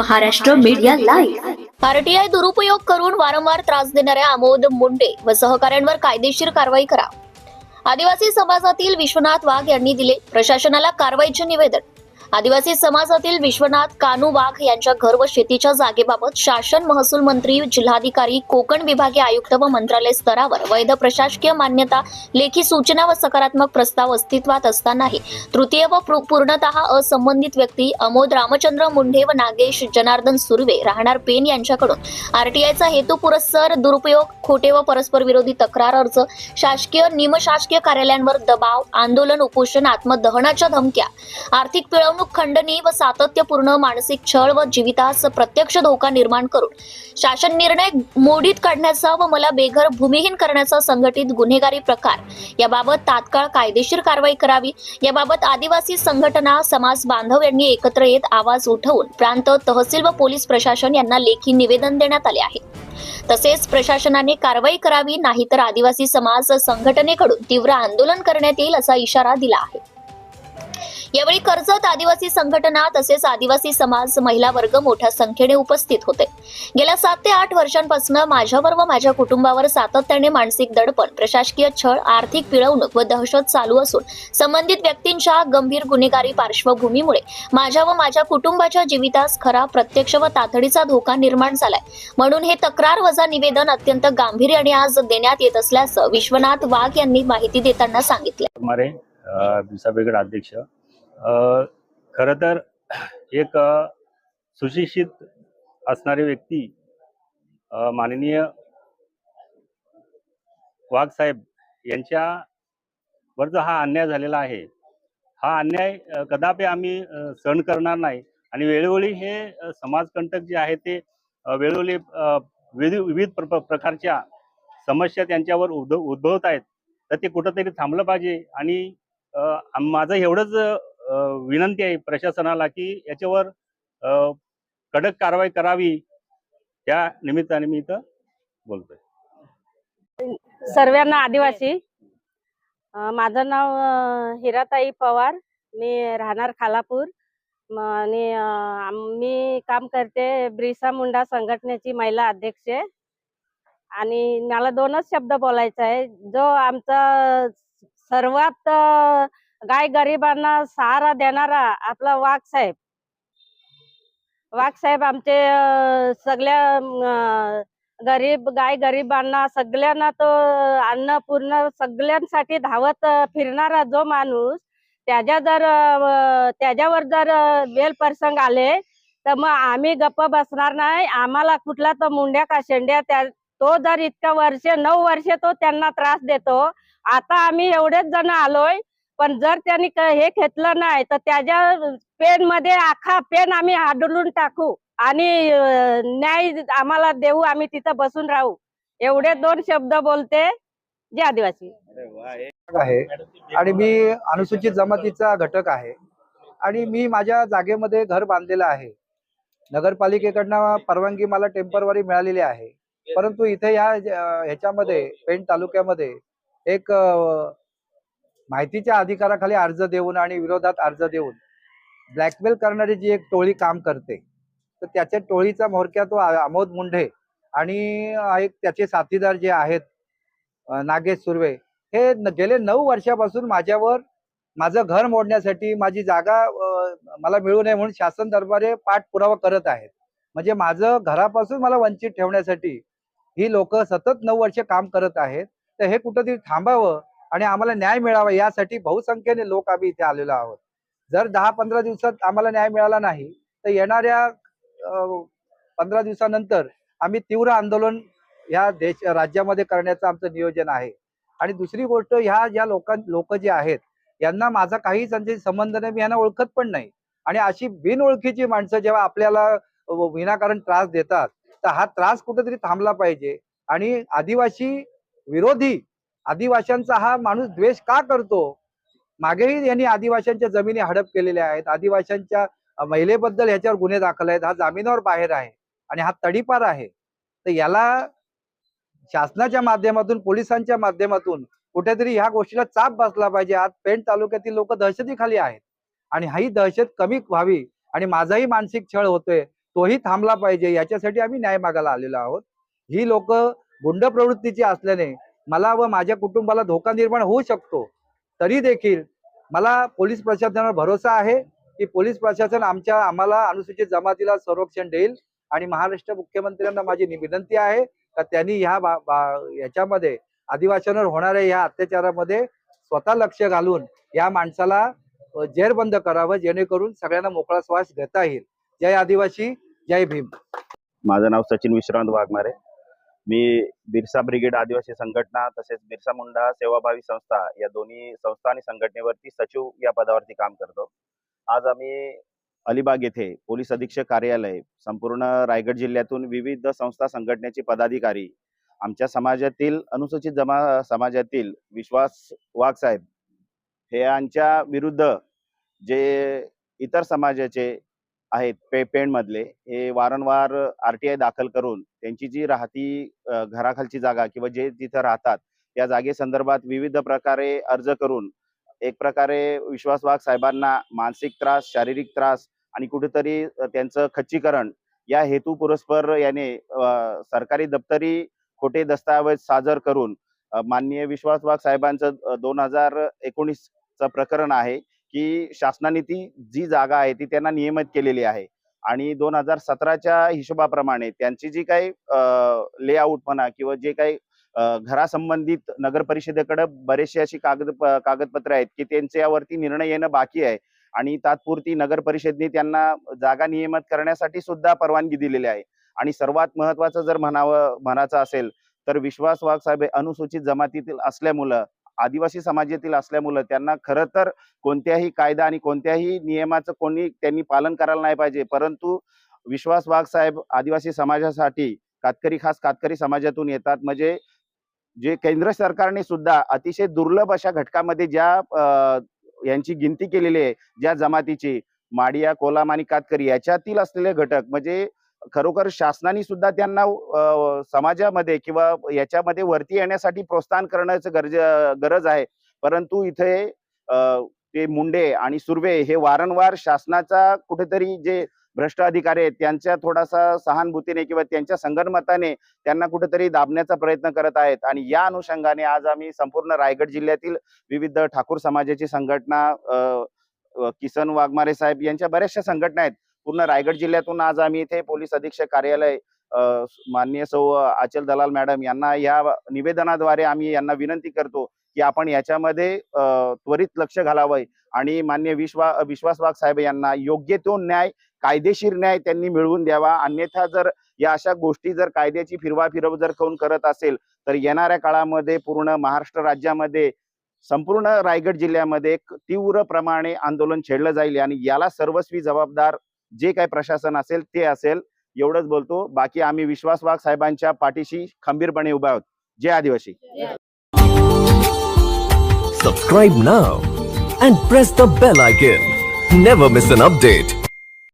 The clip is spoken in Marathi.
Maharashtra media live. आरटीआय दुरुपयोग करून वारंवार त्रास देणाऱ्या अमोद मुंडे व सहकाऱ्यांवर कायदेशीर कारवाई करा। आदिवासी समाजातील विश्वनाथ वाघ यांनी दिले प्रशासनाला कारवाईचे निवेदन। आदिवासी समाजातील विश्वनाथ कानू वाघ यांच्या घर व शेतीच्या जागेबाबत शासन, महसूल मंत्री, जिल्हाधिकारी, कोकण विभागीय आयुक्त व मंत्रालय स्तरावर वैध प्रशासकीय मान्यता, लेखी सूचना व सकारात्मक प्रस्ताव अस्तित्वात असतानाही तृतीय व पूर्णतः असंबंधित व्यक्ती अमोद रामचंद्र मुंडे व नागेश जनार्दन सुर्वे राहणार पेन यांच्याकडून आरटीआयचा हेतू पुरस्सर दुरुपयोग, खोटे व परस्पर विरोधी तक्रार अर्ज, शासकीय निमशासकीय कार्यालयांवर दबाव, आंदोलन, उपोषण, आत्मदहनाच्या धमक्या, आर्थिक पिळवणूक, खंडणी व सातत्यपूर्ण मानसिक छळ व जीवितास प्रत्यक्ष धोका निर्माण करून शासन निर्णय मोडीत काढण्याचा व मला बेघर भूमिहीन करण्याचा संघटित गुन्हेगारी प्रकार याबाबत तात्काळ कायदेशीर कारवाई करावी। याबाबत आदिवासी संघटना, समाज बांधव यांनी एकत्र येत आवाज उठवून प्रांत, तहसील व पोलीस प्रशासन यांना लेखी निवेदन देण्यात आले आहे। तसेच प्रशासनाने कारवाई करावी, नाहीतर आदिवासी समाज संघटनेकडून तीव्र आंदोलन करण्यात येईल असा इशारा दिला आहे। यावेळी कर्जत आदिवासी संघटना तसेच आदिवासी समाज महिला वर्ग मोठ्या संख्येने उपस्थित होते। गेल्या 7 ते 8 वर्षांपासून माझ्यावर व माझ्या कुटुंबावर सातत्याने मानसिक दडपण, प्रशासकीय छळ, आर्थिक पिळवणूक व दहशत चालू असून संबंधित व्यक्तींच्या गंभीर गुन्हेगारी पार्श्वभूमीमुळे माझ्या व माझ्या कुटुंबाच्या जीवितास खरा, प्रत्यक्ष व तातडीचा धोका निर्माण झालाय। म्हणून हे तक्रार वजा निवेदन अत्यंत गांभीर्याने आज देण्यात येत असल्याचं विश्वनाथ वाघ यांनी माहिती देताना सांगितले। हमारे बिसाबेगड अध्यक्ष खरं तर एक सुशिक्षित असणारी व्यक्ती माननीय वाघ साहेब यांच्यावर जो हा अन्याय झालेला आहे, हा अन्याय कदापि आम्ही सहन करणार नाही। आणि वेळोवेळी हे समाजकंटक जे आहे ते वेळोवेळी विविध प्रकारच्या समस्या त्यांच्यावर उद्भवत आहेत, तर ते कुठंतरी थांबलं पाहिजे। आणि माझं एवढंच विनंती आहे प्रशासनाला की याच्यावर कडक कारवाई करावी। त्या निमित्ताने मी इथं बोलतोय। सर्वांना आदिवासी, माझं नाव हिराताई पवार, मी राहणार खालापूर आणि मी काम करते ब्रिसा मुंडा संघटनेची महिला अध्यक्ष। आणि मला 2च शब्द बोलायचे आहे। जो आमचा सर्वात गाय गरिबांना सहारा देणारा आपला वाघ साहेब आमचे सगळ्या गाय गरिबांना सगळ्यांना तो अन्न पूर्ण सगळ्यांसाठी धावत फिरणारा जो माणूस, त्याच्यावर जर वेल प्रसंग आले तर मग आम्ही गप्प बसणार नाही। आम्हाला कुठला तो मुंड्या का शेंड्या तो जर इतका 9 वर्षे तो त्यांना त्रास देतो। आता आम्ही एवढेच जण आलोय, पण जर त्यांनी हे घेतलं नाही तर त्याच्या पेन मध्ये आखा पेन आम्ही हाडलून टाकू आणि न्याय आम्हाला देऊ, आम्ही तिथं बसून राहू। एवढे 2 शब्द बोलते। जे आदिवासी आहे आणि मी अनुसूचित जमातीचा घटक आहे आणि मी माझ्या जागेमध्ये घर बांधलेलं आहे। नगरपालिकेकडनं परवानगी मला टेम्पररी मिळालेली आहे, परंतु इथे ह्याच्यामध्ये पेण तालुक्यामध्ये एक माहितीच्या अधिकाराखाली अर्ज देऊन आणि विरोधात अर्ज देऊन ब्लॅकमेल करणारी जी एक टोळी काम करते, तर त्याच्या टोळीचा म्होरक्या तो अमोद मुंडे आणि एक त्याचे साथीदार जे आहेत नागेश सुर्वे, हे गेले 9 वर्षापासून माझ्यावर माझं घर मोडण्यासाठी, माझी जागा मला मिळू नये म्हणून शासन दरबारी पाठपुरावा करत आहेत। म्हणजे माझं घरापासून मला वंचित ठेवण्यासाठी ही लोक सतत 9 वर्ष काम करत आहेत। तर हे कुठंतरी थांबावं आणि आम्हाला न्याय मिळावा यासाठी बहुसंख्येने लोक आम्ही इथे आलेलो आहोत। जर 10-15 दिवसात आम्हाला न्याय मिळाला नाही तर येणाऱ्या 15 दिवसानंतर आम्ही तीव्र आंदोलन या राज्यामध्ये करण्याचं आमचं नियोजन आहे। आणि दुसरी गोष्ट, ह्या लोक जे आहेत यांना माझा काही संबंध नाही, मी यांना ओळखत पण नाही। आणि अशी बिनओळखीची माणसं जेव्हा आपल्याला विनाकारण त्रास देतात, तर हा त्रास कुठेतरी थांबला पाहिजे। आणि आदिवासी विरोधी, आदिवासींचा हा माणूस द्वेष का करतो? मागेही यांनी आदिवासींच्या जमिनी हडप केलेल्या आहेत, आदिवासींच्या महिलेबद्दल ह्याच्यावर गुन्हे दाखल आहेत, हा जामिनावर बाहेर आहे आणि हा तडीपार आहे। तर याला शासनाच्या माध्यमातून, पोलिसांच्या माध्यमातून कुठेतरी ह्या गोष्टीला चाप बसला पाहिजे। आज पेण तालुक्यातील लोक दहशतीखाली आहेत आणि ही दहशत कमी व्हावी। आणि माझाही मानसिक छळ होतोय, तोही थांबला पाहिजे, याच्यासाठी आम्ही न्याय मागायला आलेलो आहोत. ही लोक गुंड प्रवृत्तीची असल्याने मला व माझ्या कुटुंबाला धोका निर्माण होऊ शकतो. तरी देखील मला पोलीस प्रशासनावर भरोसा आहे की पोलीस प्रशासन आम्हाला अनुसूचित जमातीला संरक्षण देईल. आणि महाराष्ट्र मुख्यमंत्र्यांना माझी विनंती आहे का त्यांनी याच्यामध्ये आदिवासींवर होणाऱ्या या अत्याचारामध्ये स्वतः लक्ष घालून या माणसाला जेरबंद करावं, जेणेकरून सगळ्यांना मोकळा श्वास घेता येईल. जय आदिवासी, जय भीम. माझं नाव सचिन विश्रांत वाघमारे. मी बिरसा ब्रिगेड आदिवासी संघटना तसेच बिरसा मुंडा सेवाभावी संस्था या दोन्ही संस्था आणि संघटनेवरती सचिव या पदावरती काम करतो. आज आम्ही अलिबाग येथे पोलीस अधीक्षक कार्यालय, संपूर्ण रायगड जिल्ह्यातून विविध संस्था संघटनेचे पदाधिकारी, आमच्या समाजातील अनुसूचित समाजातील विश्वास वाघ साहेब हे यांच्या विरुद्ध जे इतर समाजाचे आहेत पेणमधले हे वारंवार RTI दाखल करून त्यांची जी राहती घराखालची जागा किंवा जे तिथं राहतात त्या जागेसंदर्भात विविध प्रकारे अर्ज करून एक प्रकारे विश्वास वाघ साहेबांना मानसिक त्रास, शारीरिक त्रास आणि कुठेतरी त्यांचं खच्चीकरण या हेतू पुरस्पर याने सरकारी दप्तरी खोटे दस्तावेज सादर करून माननीय विश्वास वाघ साहेबांचं 2019चं प्रकरण आहे की शासनाने ती जी जागा आहे ती त्यांना नियमित केलेली आहे आणि 2017च्या हिशोबाप्रमाणे त्यांची जी काही लेआउट म्हणा किंवा जे काही घरासंबंधित नगर परिषदेकडे बरेचसे अशी कागदपत्र आहेत की त्यांच्यावरती निर्णय येणं बाकी आहे आणि तात्पुरती नगर परिषदेने त्यांना जागा नियमित करण्यासाठी सुद्धा परवानगी दिलेली आहे. आणि सर्वात महत्वाचं जर म्हणायचं असेल तर विश्वास वाघ साहेब अनुसूचित जमातीतील असल्यामुळं, आदिवासी समाजातील असल्यामुळं त्यांना खरं तर कोणत्याही कायदा आणि कोणत्याही नियमाचं त्यांनी पालन करायला नाही पाहिजे. परंतु विश्वास वाघ साहेब आदिवासी समाजासाठी खास कातकरी समाजातून येतात. म्हणजे जे केंद्र सरकारने सुद्धा अतिशय दुर्लभ अशा घटकामध्ये ज्या यांची गिनती केलेली आहे, ज्या जमातीची माडिया, कोलाम आणि कातकरी याच्यातील असलेले घटक, म्हणजे खरोखर शासनाने सुद्धा त्यांना समाजामध्ये किंवा याच्यामध्ये वरती येण्यासाठी प्रोत्साहन करण्याचं गरज आहे. परंतु इथे ते मुंडे आणि सुर्वे हे वारंवार शासनाचा कुठेतरी जे भ्रष्ट अधिकारी आहेत त्यांच्या थोडासा सहानुभूतीने किंवा त्यांच्या संगनमताने त्यांना कुठेतरी दाबण्याचा प्रयत्न करत आहेत. आणि या अनुषंगाने आज आम्ही संपूर्ण रायगड जिल्ह्यातील विविध ठाकूर समाजाची संघटना, किसन वाघमारे साहेब यांच्या बऱ्याचशा संघटना आहेत, पूर्ण रायगड जिल्ह्यातून आज आम्ही इथे पोलीस अधीक्षक कार्यालय माननीय सौ आचल दलाल मॅडम यांना या निवेदनाद्वारे आम्ही यांना विनंती करतो की आपण याच्यामध्ये त्वरित लक्ष घालावं आणि माननीय विश्वास वाघ साहेब यांना योग्य तो न्याय, कायदेशीर न्याय त्यांनी मिळवून द्यावा. अन्यथा जर या अशा गोष्टी जर कायद्याची फिरवाफिरव जर कोण करत असेल तर येणाऱ्या काळामध्ये पूर्ण महाराष्ट्र राज्यामध्ये, संपूर्ण रायगड जिल्ह्यामध्ये एक तीव्र प्रमाणे आंदोलन छेडलं जाईल आणि याला सर्वस्वी जबाबदार जे काही प्रशासन असेल ते असेल. एवढंच बोलतो. बाकी आम्ही विश्वास वाघ साहेबांच्या पाठीशी खंबीरपणे उभा आहोत. जय आदिवासी. Subscribe now and press the bell icon. Never miss an update.